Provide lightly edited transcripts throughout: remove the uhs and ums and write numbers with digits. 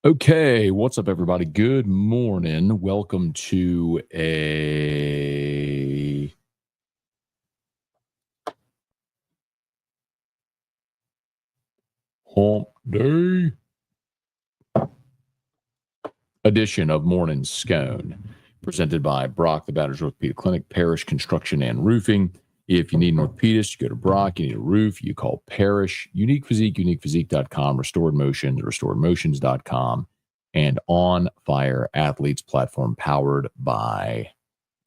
Okay, what's up, everybody? Good morning. Welcome to a hump day edition of Morning Scone, presented by Brock, the Batters Orthopedic Clinic, Parish Construction and Roofing. If you need an orthopedist, you go to Brock. You need a roof, you call Parish. Unique Physique, uniquephysique.com, Restored Motions, restoredmotions.com, and On Fire Athletes platform powered by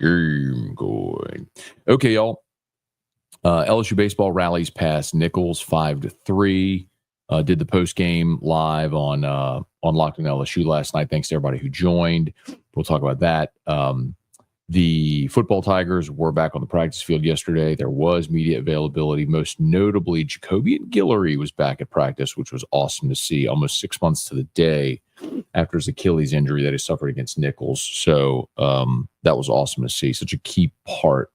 Game Coin. Okay, y'all. LSU baseball rallies past Nicholls 5-3. Did the post game live on Locked On LSU last night. Thanks to everybody who joined. We'll talk about that. The football Tigers were back on the practice field yesterday. There was media availability. Most notably, Jacobian Guillory was back at practice, which was awesome to see. Almost 6 months to the day after his Achilles injury that he suffered against Nicholls. So that was awesome to see. Such a key part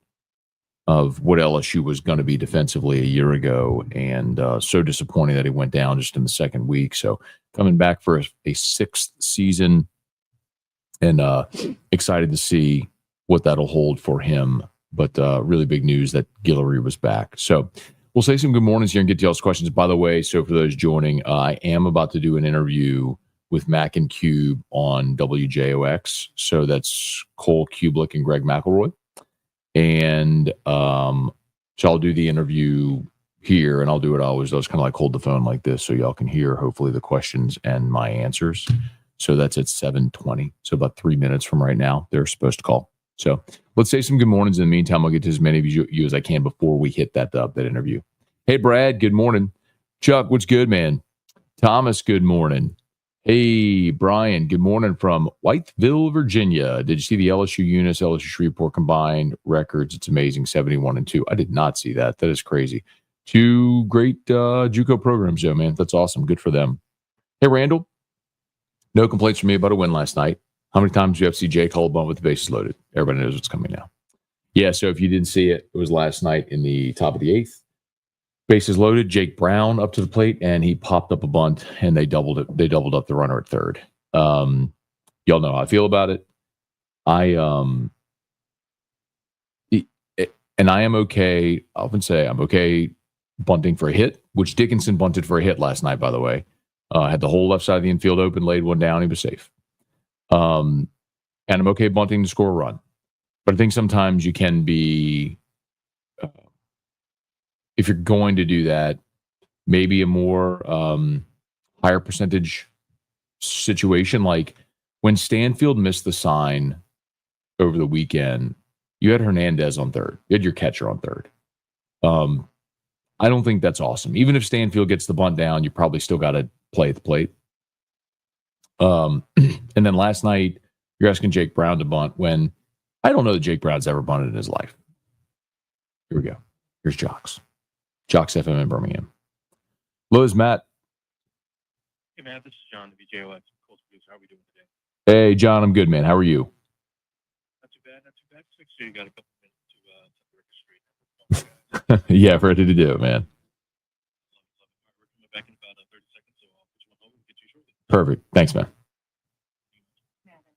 of what LSU was going to be defensively a year ago, and so disappointing that he went down just in the second week. So coming back for a sixth season, and excited to see what that'll hold for him. But really big news that Guillory was back. So we'll say some good mornings here and get to y'all's questions. By the way, so for those joining, I am about to do an interview with Mac and Cube on WJOX. So that's Cole Kubelik and Greg McElroy. And so I'll do the interview here, and I'll do what I always do. It's kind of like hold the phone like this so y'all can hear, hopefully, the questions and my answers. So that's at 7:20. So about 3 minutes from right now, they're supposed to call. So let's say some good mornings. In the meantime, I'll get to as many of you as I can before we hit that interview. Hey, Brad, good morning. Chuck, what's good, man? Thomas, good morning. Hey, Brian, good morning from Whiteville, Virginia. Did you see the LSU Eunice, LSU Shreveport combined records? It's amazing, 71-2. I did not see that. That is crazy. Two great JUCO programs, though, man. That's awesome. Good for them. Hey, Randall, no complaints from me about a win last night. How many times do you have to see Jake hold on with the bases loaded? Everybody knows what's coming now. Yeah, so if you didn't see it, it was last night in the top of the eighth. Bases loaded, Jake Brown up to the plate, and he popped up a bunt, and they doubled it. They doubled up the runner at third. Y'all know how I feel about it. And I am okay. I often say I'm okay bunting for a hit, which Dickinson bunted for a hit last night, by the way. Had the whole left side of the infield open, laid one down. He was safe. And I'm okay bunting to score a run. But I think sometimes you can be, if you're going to do that, maybe a more higher percentage situation. Like when Stanfield missed the sign over the weekend, you had Hernandez on third. You had your catcher on third. I don't think that's awesome. Even if Stanfield gets the bunt down, you probably still got to play at the plate. And then last night, you're asking Jake Brown to bunt when I don't know that Jake Brown's ever bunted in his life. Here we go. Here's Jocks. Jocks FM in Birmingham. Liz, Matt. Hey, man, this is John, the BJOX Colts producer. How are we doing today? Hey, John, I'm good, man. How are you? Not too bad, not too bad. Just so you got a couple minutes to set the record straight. Yeah, ready to do it, man. We're coming back in about 30 seconds, so I'll put you on hold and get you shortly. Perfect. Thanks, man.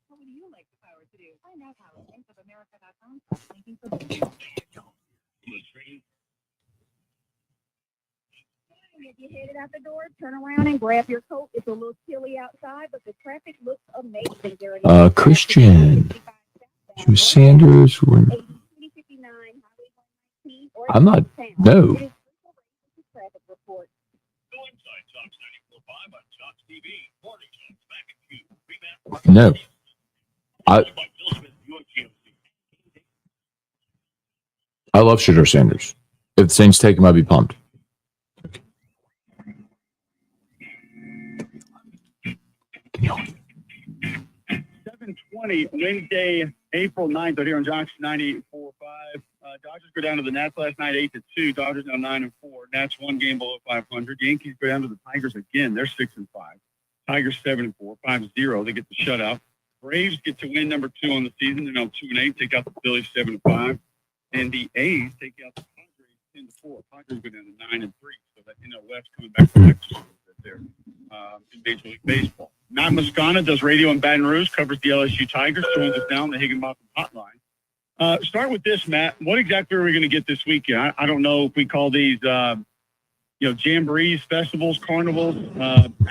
What would you like the power to do? Find out how at bankofamerica.com. If you headed out the door, turn around and grab your coat. It's a little chilly outside, but the traffic looks amazing. Christian, Sanders. I'm not. No. No. I love Shedeur Sanders. If the Saints take him, I'd be pumped. 7:20 Wednesday, April 9th, here on Josh 98.45. Dodgers go down to the Nats last night, 8-2. Dodgers now 9-4. Nats one game below 500. Yankees go down to the Tigers again. They're 6-5. Tigers 7-4, 5-0. They get the shutout. Braves get to win number 2 on the season. They're now 2-8. Take out the Phillies 7-5, and the A's take out the Padres 10-4. Padres go down to 9-3. So that NL West coming back to next year there. in Major League Baseball. Matt Moscona does radio in Baton Rouge, covers the LSU Tigers, joins us now on the Higginbotham Hotline. Start with this, Matt. What exactly are we going to get this weekend? I don't know if we call these, jamborees, festivals, carnivals,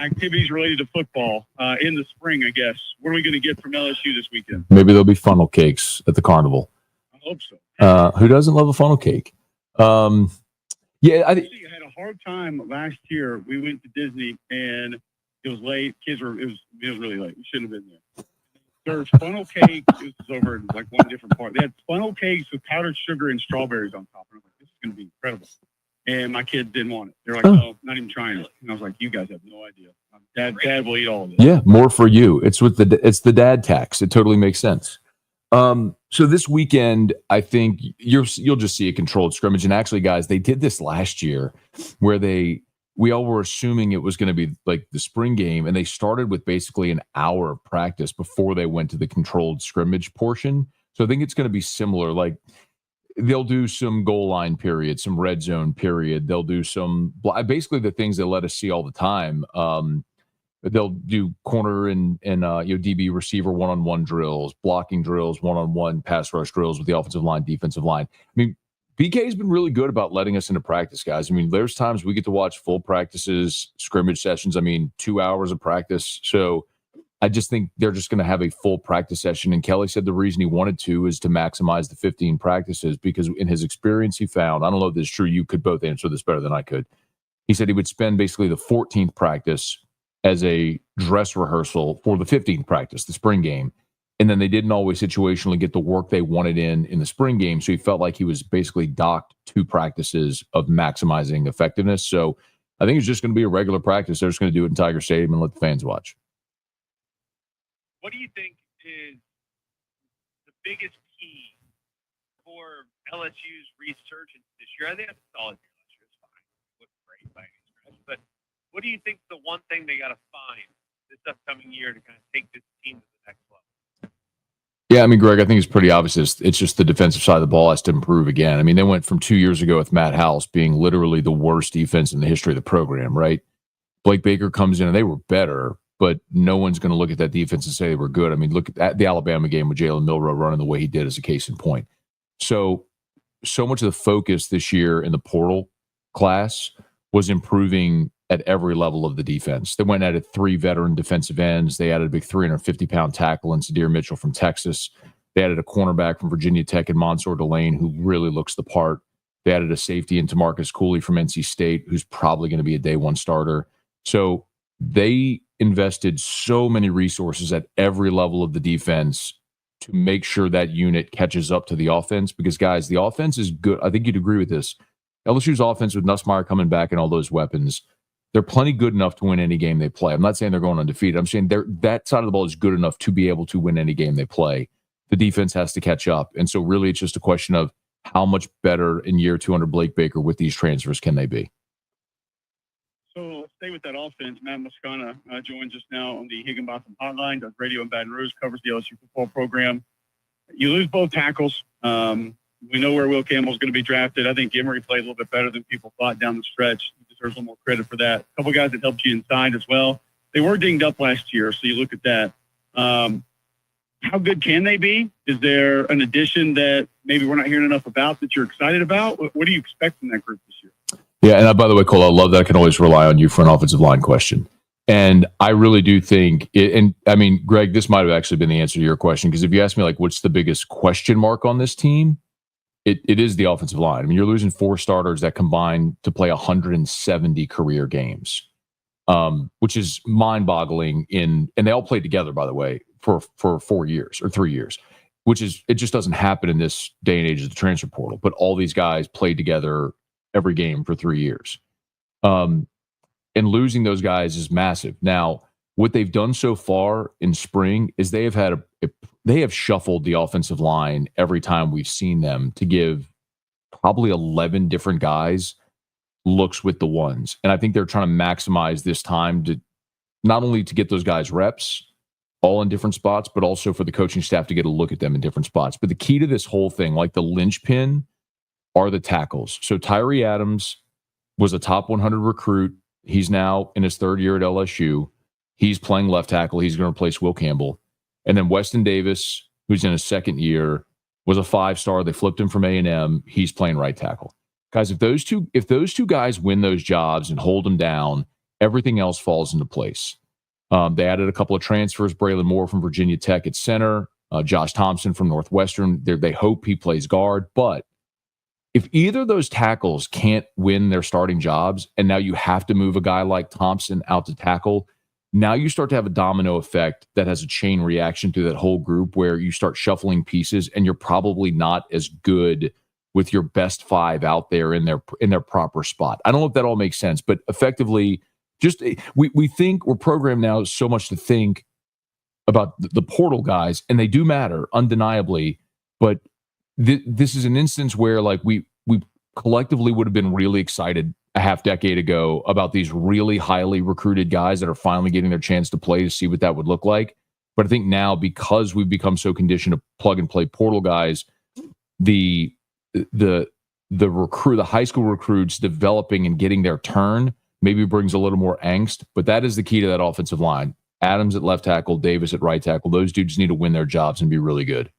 activities related to football in the spring, I guess. What are we going to get from LSU this weekend? Maybe there'll be funnel cakes at the carnival. I hope so. Who doesn't love a funnel cake? Yeah, I had a hard time last year. We went to Disney and it was late. It was really late. We shouldn't have been there. There's funnel cake. This is over in like one different part. They had funnel cakes with powdered sugar and strawberries on top. And I was like, this is going to be incredible. And my kids didn't want it. They're like, no, not even trying it. And I was like, you guys have no idea. Dad will eat all of it. Yeah, more for you. It's the dad tax. It totally makes sense. So this weekend, I think you'll just see a controlled scrimmage. And actually, guys, they did this last year where we all were assuming it was going to be like the spring game, and they started with basically an hour of practice before they went to the controlled scrimmage portion. So I think it's going to be similar. Like they'll do some goal line period, some red zone period. They'll do some basically the things they let us see all the time. They'll do corner and DB receiver one-on-one drills, blocking drills, one-on-one pass rush drills with the offensive line, defensive line. I mean, BK has been really good about letting us into practice, guys. I mean, there's times we get to watch full practices, scrimmage sessions. I mean, 2 hours of practice. So I just think they're just going to have a full practice session. And Kelly said the reason he wanted to is to maximize the 15 practices because in his experience, he found, I don't know if this is true, you could both answer this better than I could. He said he would spend basically the 14th practice as a dress rehearsal for the 15th practice, the spring game. And then they didn't always situationally get the work they wanted in the spring game. So he felt like he was basically docked 2 practices of maximizing effectiveness. So I think it's just going to be a regular practice. They're just going to do it in Tiger Stadium and let the fans watch. What do you think is the biggest key for LSU's resurgence this year? I think it's a solid year last year. It's fine. It looked great by any stretch. But what do you think the one thing they got to find this upcoming year to kind of take this team to the next level? Yeah, I mean, Greg, I think it's pretty obvious. It's just the defensive side of the ball has to improve again. I mean, they went from 2 years ago with Matt House being literally the worst defense in the history of the program, right? Blake Baker comes in and they were better, but no one's going to look at that defense and say they were good. I mean, look at the Alabama game with Jalen Milroe running the way he did as a case in point. So much of the focus this year in the portal class was improving at every level of the defense. They went and added 3 veteran defensive ends. They added a big 350-pound tackle in Sadir Mitchell from Texas. They added a cornerback from Virginia Tech and Mansour Delane, who really looks the part. They added a safety in Tamarcus Cooley from NC State, who's probably going to be a day one starter. So they invested so many resources at every level of the defense to make sure that unit catches up to the offense. Because, guys, the offense is good. I think you'd agree with this. LSU's offense with Nussmeier coming back and all those weapons, they're plenty good enough to win any game they play. I'm not saying they're going undefeated. I'm saying that side of the ball is good enough to be able to win any game they play. The defense has to catch up. And so really it's just a question of how much better in year 2 under Blake Baker with these transfers can they be? So let's stay with that offense. Matt Moscona joins us now on the Higginbotham Hotline, does radio in Baton Rouge, covers the LSU football program. You lose both tackles. We know where Will Campbell's going to be drafted. I think Emery played a little bit better than people thought down the stretch. He deserves a little more credit for that. A couple guys that helped you inside as well. They were dinged up last year, so you look at that. How good can they be? Is there an addition that maybe we're not hearing enough about that you're excited about? What do you expect from that group this year? Yeah, and by the way, Cole, I love that I can always rely on you for an offensive line question. And I really do think, Greg, this might have actually been the answer to your question, because if you ask me, like, what's the biggest question mark on this team, it is the offensive line. I mean, you're losing 4 starters that combine to play 170 career games, which is mind-boggling. And they all played together, by the way, for 4 years or 3 years, it just doesn't happen in this day and age of the transfer portal. But all these guys played together every game for 3 years. And losing those guys is massive. Now, what they've done so far in spring is they have shuffled the offensive line every time we've seen them to give probably 11 different guys looks with the ones. And I think they're trying to maximize this time to not only to get those guys reps all in different spots, but also for the coaching staff to get a look at them in different spots. But the key to this whole thing, like the linchpin, are the tackles. So Tyree Adams was a top 100 recruit He's now in his third year at LSU. He's playing left tackle. He's going to replace Will Campbell. And then Weston Davis, who's in his second year, was a 5-star. They flipped him from A&M. He's playing right tackle. Guys, if those two guys win those jobs and hold them down, everything else falls into place. They added a couple of transfers, Braylon Moore from Virginia Tech at center, Josh Thompson from Northwestern. They hope he plays guard. But if either of those tackles can't win their starting jobs, and now you have to move a guy like Thompson out to tackle, now you start to have a domino effect that has a chain reaction through that whole group where you start shuffling pieces, and you're probably not as good with your best 5 out there in their proper spot. I don't know if that all makes sense, but effectively, just we think we're programmed now so much to think about the portal guys, and they do matter undeniably. But this is an instance where like we collectively would have been really excited a half decade ago about these really highly recruited guys that are finally getting their chance to play to see what that would look like. But I think now, because we've become so conditioned to plug and play portal guys, the high school recruits developing and getting their turn maybe brings a little more angst. But that is the key to that offensive line. Adams at left tackle, Davis at right tackle. Those dudes need to win their jobs and be really good.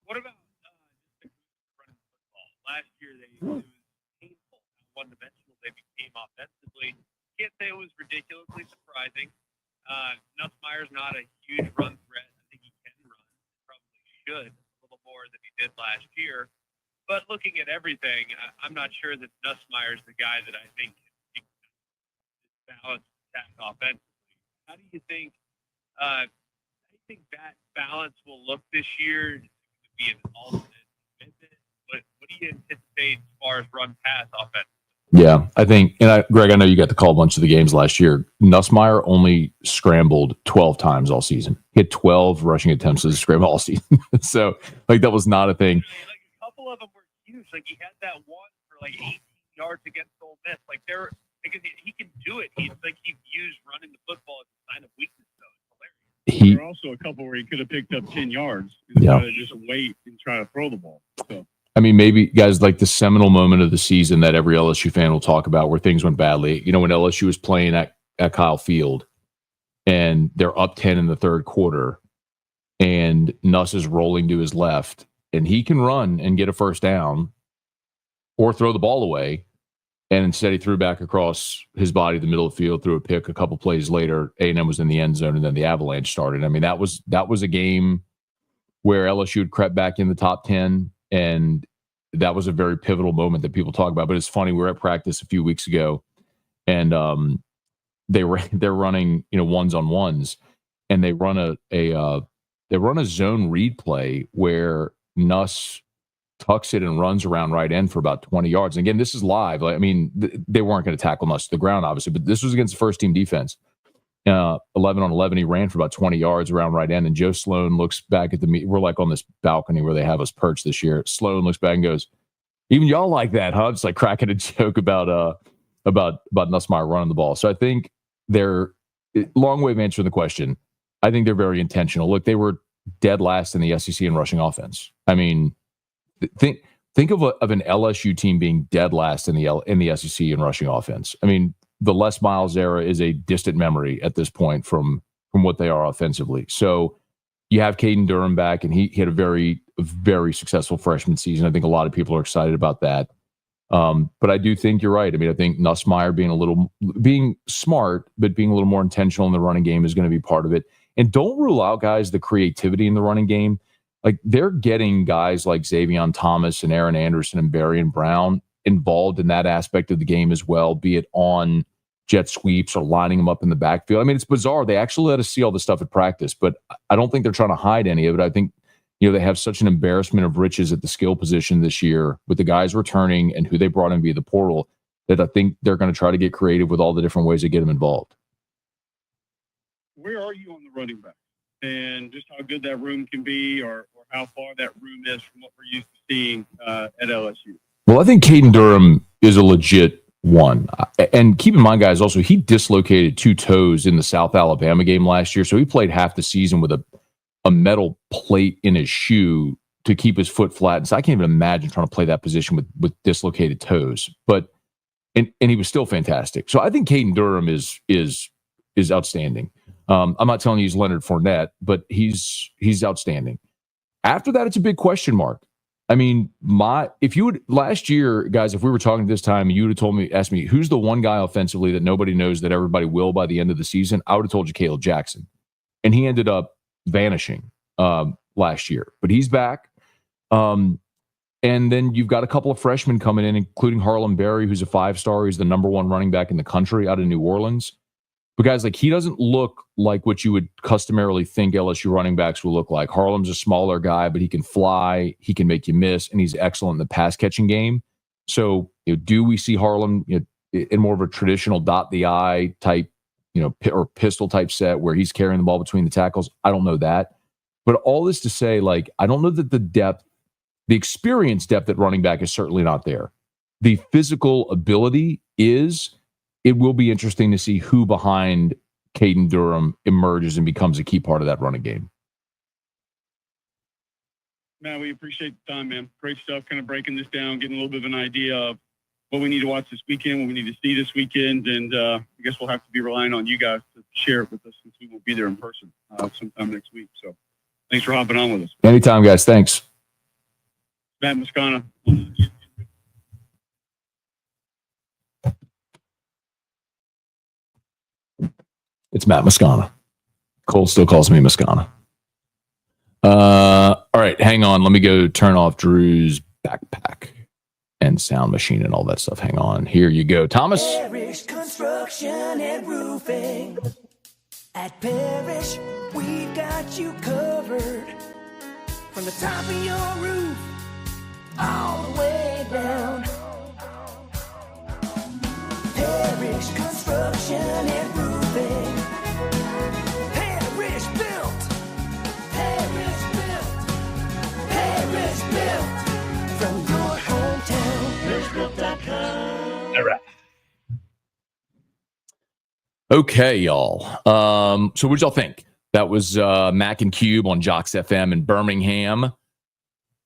What about running the football? Last year, it was painful how one-dimensional they became offensively. Can't say it was ridiculously surprising. Nussmeier's not a huge run threat. I think he can run. Probably should a little more than he did last year. But looking at everything, I'm not sure that Nussmeier's the guy that I think can balance attack offensively. How do you think that balance will look this year? Is it going to be an alternate commitment? What do you anticipate as far as run pass offense? Yeah, I think, and Greg, I know you got to call a bunch of the games last year. Nussmeier only scrambled 12 times all season. He had 12 rushing attempts to scramble all season. So, like, that was not a thing. Like, a couple of them were huge. Like, he had that one for like 18 yards against Ole Miss. Like, he can do it. He's like, he views running the football as a sign of weakness, though. It's hilarious. There were also a couple where he could have picked up 10 yards instead of just wait and try to throw the ball. So, I mean, maybe, guys, like the seminal moment of the season that every LSU fan will talk about where things went badly. You know, when LSU was playing at Kyle Field and they're up 10 in the third quarter and Nuss is rolling to his left and he can run and get a first down or throw the ball away. And instead he threw back across his body the middle of the field, threw a pick. A couple plays later, A&M was in the end zone and then the avalanche started. I mean, that was a game where LSU had crept back in the top 10. And that was a very pivotal moment that people talk about. But it's funny, we were at practice a few weeks ago, and they're running, you know, ones on ones, and they run a zone read play where Nuss tucks it and runs around right end for about 20 yards. And again, this is live. I mean, they weren't going to tackle Nuss to the ground, obviously, but this was against the first team defense. 11 on 11, he ran for about 20 yards around right end, and Joe Sloan looks back at we're like on this balcony where they have us perched this year. Sloan looks back and goes, "Even y'all like that, huh?" It's like cracking a joke about Nussmeier running the ball. So I think long way of answering the question. I think they're very intentional. Look, they were dead last in the SEC in rushing offense. I mean, think of an LSU team being dead last in the SEC in rushing offense. I mean, the Les Miles era is a distant memory at this point from what they are offensively. So you have Caden Durham back, and he had a very, very successful freshman season. I think a lot of people are excited about that. But I do think you're right. I mean, I think Nussmeier being smart, but being a little more intentional in the running game is going to be part of it. And don't rule out, guys, the creativity in the running game. Like, they're getting guys like Xavion Thomas and Aaron Anderson and Barry Brown involved in that aspect of the game as well, be it on jet sweeps or lining them up in the backfield. I mean, it's bizarre. They actually let us see all this stuff at practice, but I don't think they're trying to hide any of it. I think, you know, they have such an embarrassment of riches at the skill position this year with the guys returning and who they brought in via the portal that I think they're going to try to get creative with all the different ways to get them involved. Where are you on the running back? And just how good that room can be or how far that room is from what we're used to seeing at LSU? Well, I think Caden Durham is a legit one. And keep in mind, guys, also, he dislocated 2 toes in the South Alabama game last year. So he played half the season with a metal plate in his shoe to keep his foot flat. And so I can't even imagine trying to play that position with dislocated toes. But and he was still fantastic. So I think Caden Durham is outstanding. I'm not telling you he's Leonard Fournette, but he's outstanding. After that, it's a big question mark. I mean, if you would last year, guys, if we were talking this time, you would have asked me, who's the one guy offensively that nobody knows that everybody will by the end of the season? I would have told you Caleb Jackson, and he ended up vanishing last year, but he's back. And then you've got a couple of freshmen coming in, including Harlem Berry, who's a 5-star. He's the number 1 running back in the country out of New Orleans. But guys, like, he doesn't look like what you would customarily think LSU running backs will look like. Harlem's a smaller guy, but he can fly, he can make you miss, and he's excellent in the pass catching game. So, do we see Harlem in more of a traditional dot the I type, or pistol type set where he's carrying the ball between the tackles? I don't know that. But all this to say, like, I don't know that the experience depth at running back is certainly not there. The physical ability is. It will be interesting to see who behind Caden Durham emerges and becomes a key part of that running game. Matt, we appreciate the time, man. Great stuff, kind of breaking this down, getting a little bit of an idea of what we need to watch this weekend, what we need to see this weekend, and I guess we'll have to be relying on you guys to share it with us since we won't be there in person sometime next week. So thanks for hopping on with us. Anytime, guys. Thanks. Matt Moscona. It's Matt Moscona. Cole still calls me Moscona. All right, hang on. Let me go turn off Drew's backpack and sound machine and all that stuff. Hang on. Here you go, Thomas. Parish Construction and Roofing. At Parish, we've got you covered. From the top of your roof, all the way down. Parish Construction and Roofing. Parish built. Parish built. Parish built. From your hometown. ParishBuilt.com. All right. Okay, y'all. So what did y'all think? That was Mac and Cube on Jocks FM in Birmingham.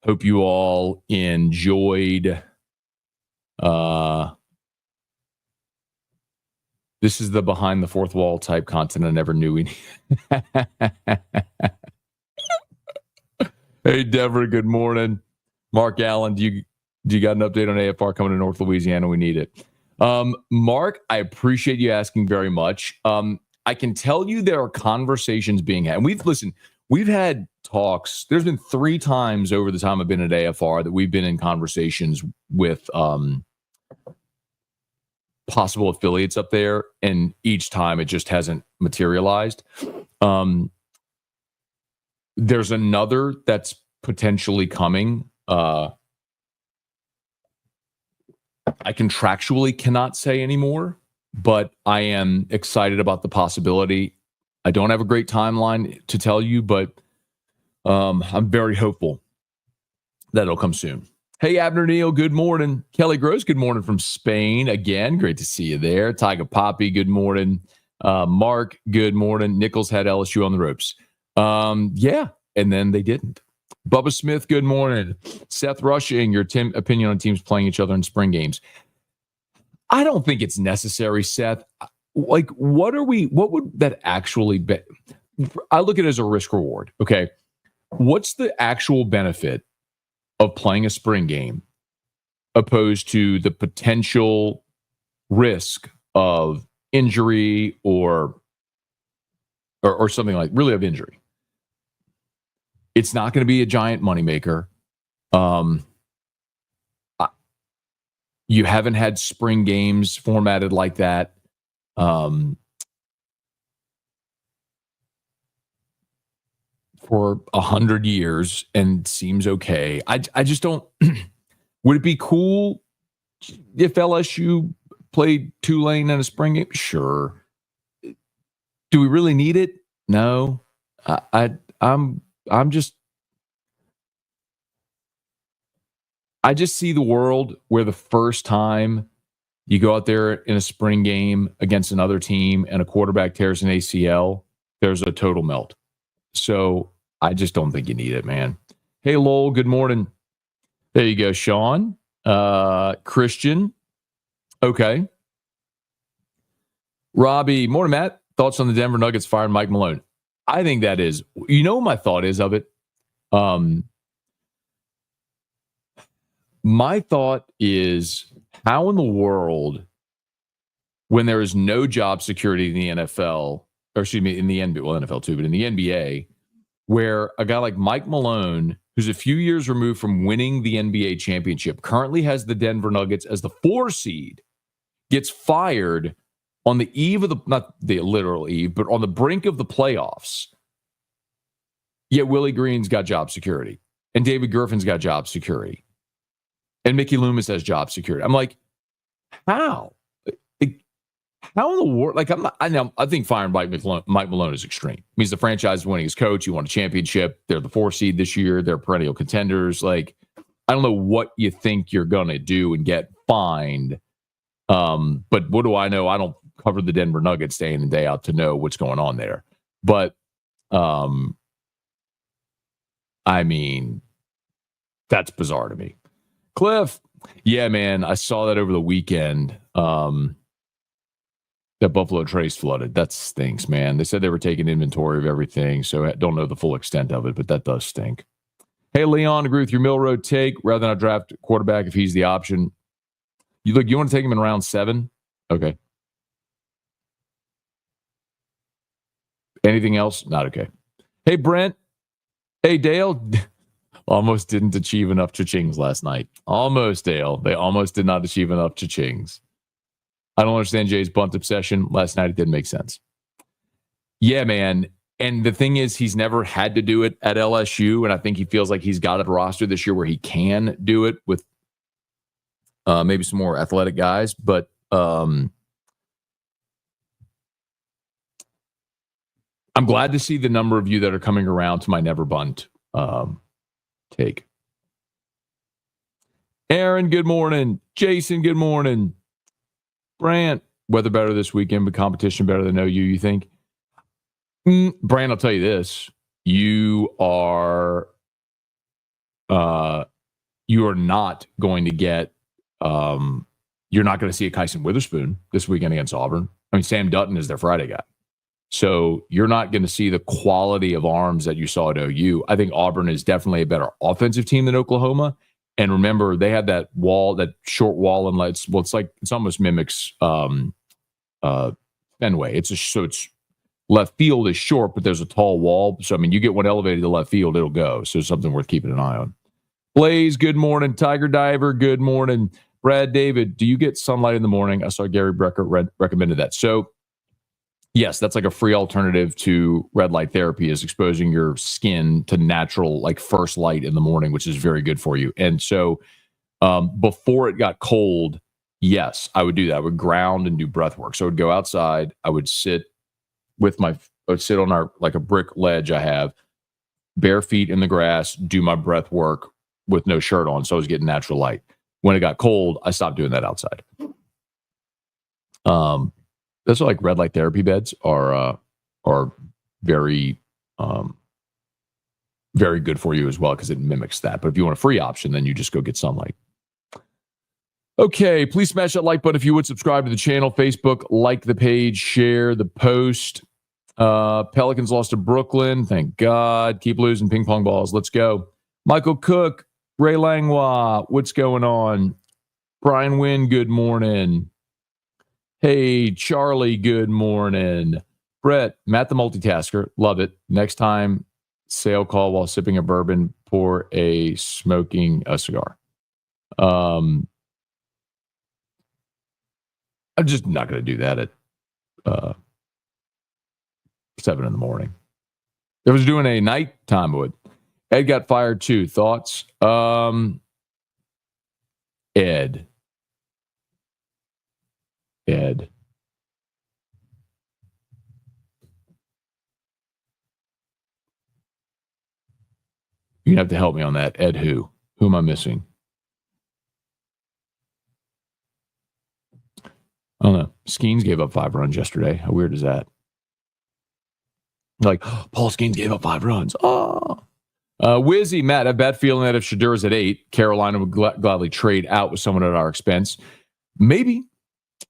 Hope you all enjoyed. This is the behind the fourth wall type content I never knew we needed. Hey, Deborah, good morning. Mark Allen, do you got an update on AFR coming to North Louisiana? We need it. Mark, I appreciate you asking very much. I can tell you there are conversations being had. And we've had talks. There's been 3 times over the time I've been at AFR that we've been in conversations with possible affiliates up there, and each time it just hasn't materialized. There's another that's potentially coming. I contractually cannot say anymore, but I am excited about the possibility. I don't have a great timeline to tell you, but I'm very hopeful that it'll come soon. Hey, Abner Neal, good morning. Kelly Gross, good morning from Spain. Again, great to see you there. Tiger Poppy, good morning. Mark, good morning. Nicholls had LSU on the ropes. Yeah, and then they didn't. Bubba Smith, good morning. Seth Rushing, your opinion on teams playing each other in spring games. I don't think it's necessary, Seth. Like, what would that actually be? I look at it as a risk reward. Okay. What's the actual benefit of playing a spring game opposed to the potential risk of injury or something like really of injury? It's not going to be a giant moneymaker. You haven't had spring games formatted like that. For 100 years, and seems okay. I just don't. Would it be cool if LSU played Tulane in a spring game? Sure. Do we really need it? No. I just see the world where the first time you go out there in a spring game against another team and a quarterback tears an ACL, there's a total melt. So I just don't think you need it, man. Hey, Lowell, good morning. There you go, Sean. Christian. Okay. Robbie, morning, Matt. Thoughts on the Denver Nuggets firing Mike Malone? I think that is, you know what my thought is of it? My thought is, how in the world, when there is no job security in the NFL, or excuse me, in the NBA, well, NFL too, but in the NBA, where a guy like Mike Malone, who's a few years removed from winning the NBA championship, currently has the Denver Nuggets as the 4 seed, gets fired on the eve of the, not the literal eve, but on the brink of the playoffs. Yet Willie Green's got job security, and David Griffin's got job security, and Mickey Loomis has job security. I'm like, how? How in the world? Like, I think firing Mike Malone is extreme. He's the franchise winning his coach. He won a championship. They're the 4 seed this year. They're perennial contenders. Like, I don't know what you think you're going to do and get fined. But what do I know? I don't cover the Denver Nuggets day in and day out to know what's going on there. But, I mean, that's bizarre to me. Cliff, yeah, man, I saw that over the weekend. That Buffalo Trace flooded. That stinks, man. They said they were taking inventory of everything, so I don't know the full extent of it, but that does stink. Hey, Leon, agree with your Mill Road take. Rather than not draft quarterback if he's the option. You want to take him in round 7? Okay. Anything else? Not okay. Hey, Brent. Hey, Dale. Almost didn't achieve enough cha-chings last night. Almost, Dale. They almost did not achieve enough cha-chings. I don't understand Jay's bunt obsession. Last night, it didn't make sense. Yeah, man. And the thing is, he's never had to do it at LSU, and I think he feels like he's got a roster this year where he can do it with maybe some more athletic guys. But I'm glad to see the number of you that are coming around to my never bunt take. Aaron, good morning. Jason, good morning. Brant, weather better this weekend, but competition better than OU, you think? Brant, I'll tell you this. You are not going to get you're not going to see a Kyson Witherspoon this weekend against Auburn. I mean, Sam Dutton is their Friday guy. So you're not going to see the quality of arms that you saw at OU. I think Auburn is definitely a better offensive team than Oklahoma. And remember, they had that wall, that short wall, and it's almost mimics Fenway. It's left field is short, but there's a tall wall. So I mean, you get one elevated to left field, it'll go. So something worth keeping an eye on. Blaze, good morning. Tiger Diver, good morning. Brad David, do you get sunlight in the morning? I saw Gary Brecker recommended that. So yes, that's like a free alternative to red light therapy, is exposing your skin to natural, like first light in the morning, which is very good for you. And so before it got cold, yes, I would do that. I would ground and do breath work. So I would go outside. I would sit on a brick ledge I have, bare feet in the grass, do my breath work with no shirt on. So I was getting natural light. When it got cold, I stopped doing that outside. That's why, like, red light therapy beds are very, very good for you as well, because it mimics that. But if you want a free option, then you just go get sunlight. Okay, please smash that like button if you would. Subscribe to the channel, Facebook, like the page, share the post. Pelicans lost to Brooklyn. Thank God. Keep losing ping pong balls. Let's go. Michael Cook, Ray Langlois, what's going on? Brian Wynn, good morning. Hey, Charlie, good morning. Brett, Matt the multitasker, love it. Next time, sale call while sipping a bourbon, pour smoking a cigar. I'm just not going to do that at 7 in the morning. If I was doing a nighttime, would. Ed got fired too. Thoughts? Ed. You're going to have to help me on that. Ed who? Who am I missing? I don't know. Skeens gave up 5 runs yesterday. How weird is that? Like, Paul Skeens gave up 5 runs. Oh. Wizzy, Matt, I have a bad feeling that if Shedeur is at 8, Carolina would gladly trade out with someone at our expense. Maybe.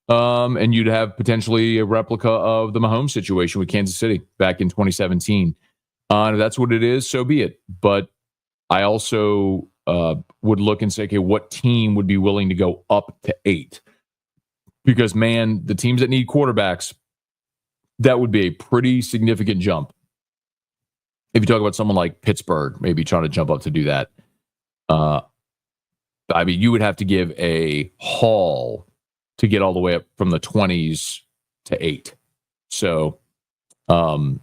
And you'd have potentially a replica of the Mahomes situation with Kansas City back in 2017. If that's what it is, so be it. But I also would look and say, okay, what team would be willing to go up to 8? Because, man, the teams that need quarterbacks, that would be a pretty significant jump. If you talk about someone like Pittsburgh, maybe trying to jump up to do that. I mean, you would have to give a haul to get all the way up from the 20s to 8. So I'm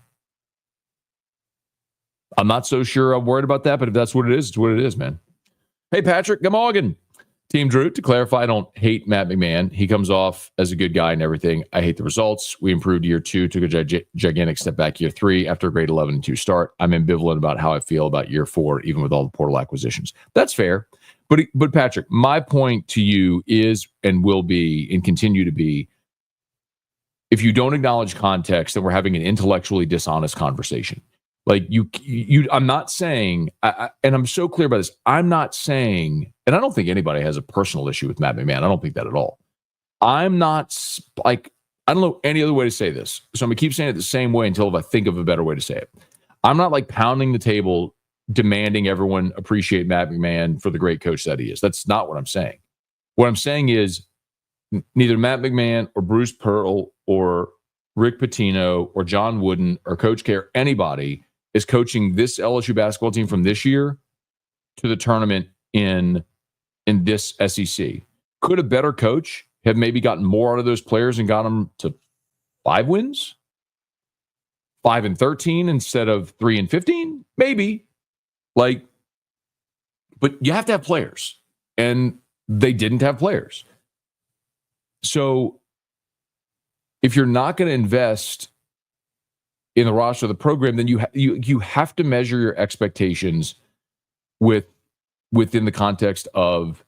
not so sure I'm worried about that, but if that's what it is, it's what it is, man. Hey, Patrick, good morning. Team Drew, to clarify, I don't hate Matt McMahon. He comes off as a good guy and everything. I hate the results. We improved year 2, took a gigantic step back year 3 after a grade 11-2 start. I'm ambivalent about how I feel about year 4, even with all the portal acquisitions. That's fair. But Patrick, my point to you is and will be and continue to be, if you don't acknowledge context, then we're having an intellectually dishonest conversation. Like I'm not saying, and I'm so clear about this, I'm not saying, and I don't think anybody has a personal issue with Matt McMahon. I don't think that at all. I'm not like, I don't know any other way to say this. So I'm going to keep saying it the same way until I think of a better way to say it. I'm not like pounding the table, demanding everyone appreciate Matt McMahon for the great coach that he is. That's not what I'm saying. What I'm saying is neither Matt McMahon or Bruce Pearl or Rick Pitino or John Wooden or Coach K or anybody is coaching this LSU basketball team from this year to the tournament in this SEC. Could a better coach have maybe gotten more out of those players and got them to 5 wins? 5-13 instead of 3-15? Maybe. But you have to have players. And they didn't have players. So if you're not going to invest in the roster of the program, then you have to measure your expectations within the context of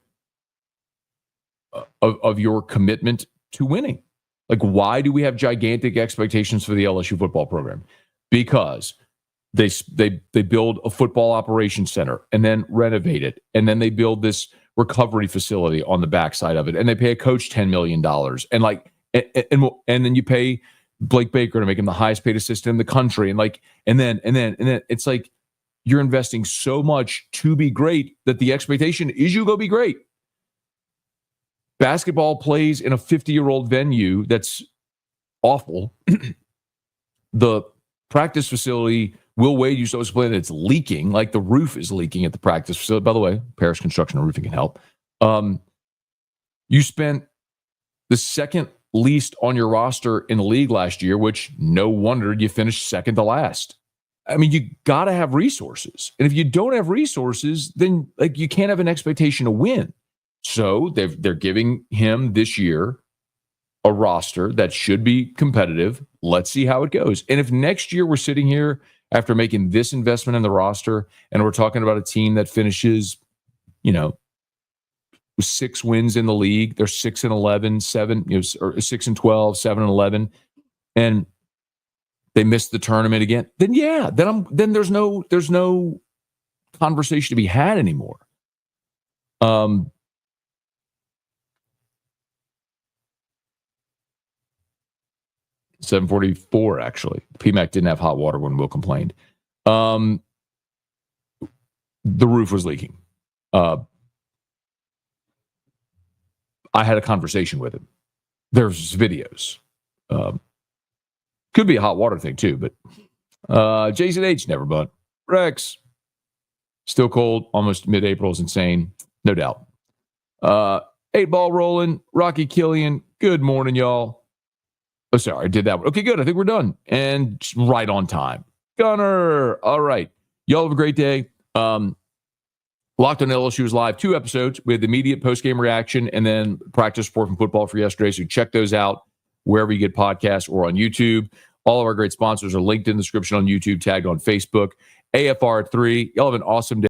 your commitment to winning. Like, why do we have gigantic expectations for the LSU football program? Because they build a football operations center and then renovate it, and then they build this recovery facility on the backside of it, and they pay a coach $10 million, and then you pay Blake Baker to make him the highest paid assistant in the country. And then it's like you're investing so much to be great that the expectation is you go be great. Basketball plays in a 50-year-old venue that's awful. The practice facility, Will Wade used to always explain that it's leaking, like the roof is leaking at the practice facility. By the way, Parish Construction and Roofing can help. You spent the second least on your roster in the league last year, which no wonder you finished second to last. I mean, you got to have resources. And if you don't have resources, then you can't have an expectation to win. So they're giving him this year a roster that should be competitive. Let's see how it goes. And if next year we're sitting here after making this investment in the roster and we're talking about a team that finishes, 6 wins in the league, they're 6-11, 7, or 6-12, 7-11, and they missed the tournament again, then there's no conversation to be had anymore. 7:44 actually. PMAC didn't have hot water when Will complained. The roof was leaking. I had a conversation with him. There's videos. Could be a hot water thing too, but Jason H. never but. Rex. Still cold. Almost mid-April is insane. No doubt. 8 ball rolling. Rocky Killian. Good morning, y'all. Oh, sorry. I did that one. Okay, good. I think we're done. And right on time. Gunner. All right. Y'all have a great day. Locked on LSU is live. 2 episodes with immediate post-game reaction and then practice report from football for yesterday. So check those out wherever you get podcasts or on YouTube. All of our great sponsors are linked in the description on YouTube, tagged on Facebook. AFR3. Y'all have an awesome day.